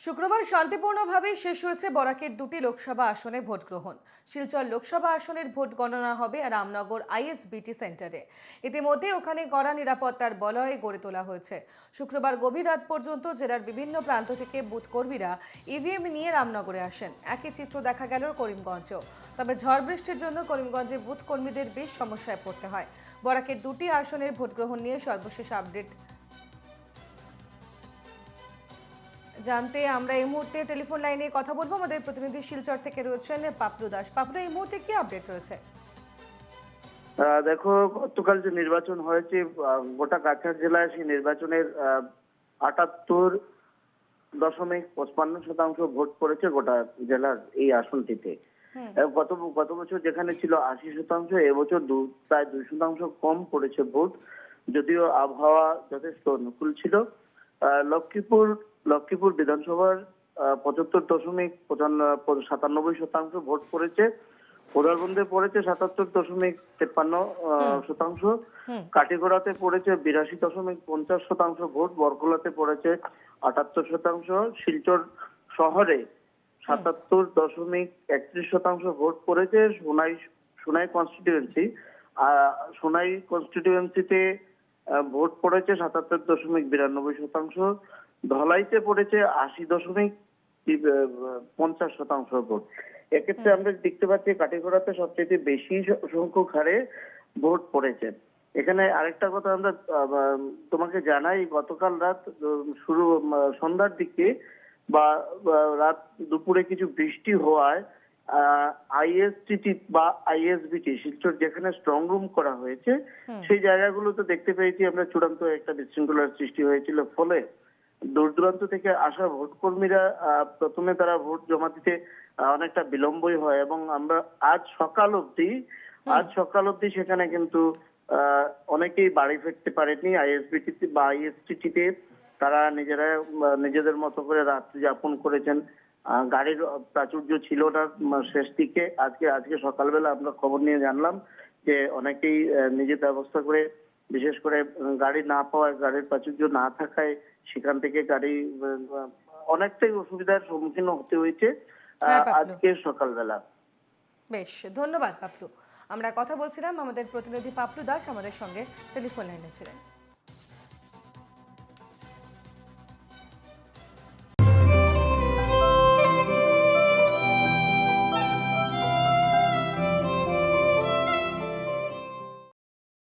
শুক্রবার শান্তিপূর্ণভাবে শেষ হয়েছে বরাকের দুটি লোকসভা আসনে ভোট গ্রহণ। শিলচর লোকসভা আসনের ভোট গণনা হবে রামনগর আইএসবিটি সেন্টারে। ইতিমধ্যে ওখানে কড়া নিরাপত্তার বলয় গড়ে তোলা হয়েছে। শুক্রবার গভীর রাত পর্যন্ত জেলার বিভিন্ন প্রান্ত থেকে বুথ কর্মীরা ইভিএম নিয়ে রামনগরে আসেন। একই চিত্র দেখা গেল করিমগঞ্জেও। তবে ঝড় বৃষ্টির জন্য করিমগঞ্জে বুথ কর্মীদের বেশ সমস্যায় পড়তে হয়। বরাকের দুটি আসনের ভোট গ্রহণ নিয়ে সর্বশেষ আপডেট জানতে আমরা এই মুহূর্তে টেলিফোন লাইনে কথা বলবো। আমাদের প্রতিনিধি শিলচর থেকে রয়েছেন পাপলু দাস। পাপলু, এই মুহূর্তে কি আপডেট রয়েছে? দেখো, গতকাল যে নির্বাচন হয়েছে গোটা কাছাড় জেলায়, সেই নির্বাচনের 78.55% ভোট পড়েছে গোটা জেলার এই আসনটিতে। হুম। গত গত বছর যেখানে ছিল 80%, এবছর প্রায় 2% কম পড়েছে ভোট। যদিও আবহাওয়া যথেষ্ট অনুকূল ছিল। লক্ষ্মীপুর লক্ষ্মীপুর বিধানসভার 75.97% ভোট পড়েছে। উদারবন্দে পড়েছে 77.53%। হুম। কাটিগড়াতে পড়েছে 82.50% ভোট। বরকলাতে পড়েছে 78%। শিলচর শহরে 77.31% ভোট পড়েছে। সোনাই কনস্টিটিউয়েন্সি সোনাই কনস্টিটিউয়েন্সিতে ভোট পড়েছে 77.92%। ধলাইতে পড়েছে 80.50% ভোট। এক্ষেত্রে আমরা দেখতে পাচ্ছি কাটিগড়াতে সবচেয়ে বেশি সংখ্যক হারে ভোট পড়েছে। এখানে আরেকটা কথা আমরা তোমাকে জানাই, গতকাল রাত সন্ধ্যার দিকে বা রাত দুপুরে কিছু বৃষ্টি হওয়ায় আইএসটিটি বা আইএসবিটি শিলচর যেখানে স্ট্রং রুম করা হয়েছে, সেই জায়গাগুলোতে দেখতে পেয়েছি আমরা চূড়ান্ত একটা বিশৃঙ্খলার সৃষ্টি হয়েছিল। ফলে দূর দূরান্ত থেকে আসা ভোট কর্মীরা প্রথমে তারা ভোট জমা দিতে অনেকটা বিলম্বই হয়, এবং আমরা আজ সকাল অবধি সেখানে কিন্তু অনেকেই বাড়ি ফিরতে পারেনি। আইএসবিটিতে বা আইএসটিটিতে তারা নিজেদের মতো করে রাত্রি যাপন করেছেন। গাড়ির প্রাচুর্য ছিল না শেষ দিকে। আজকে সকালবেলা আমরা খবর নিয়ে জানলাম যে অনেকেই নিজের ব্যবস্থা করে, বিশেষ করে গাড়ি না পাওয়ায়, গাড়ির প্রাচুর্য না থাকায় সেখান থেকে গাড়ি অনেকটাই অসুবিধার সম্মুখীন হতে হয়েছে হ্যাঁ পাপলু, আজকে সকালবেলা। বেশ ধন্যবাদ পাপলু। আমরা কথা বলছিলাম, আমাদের প্রতিনিধি পাপলু দাস আমাদের সঙ্গে টেলিফোন লাইনে ছিলেন।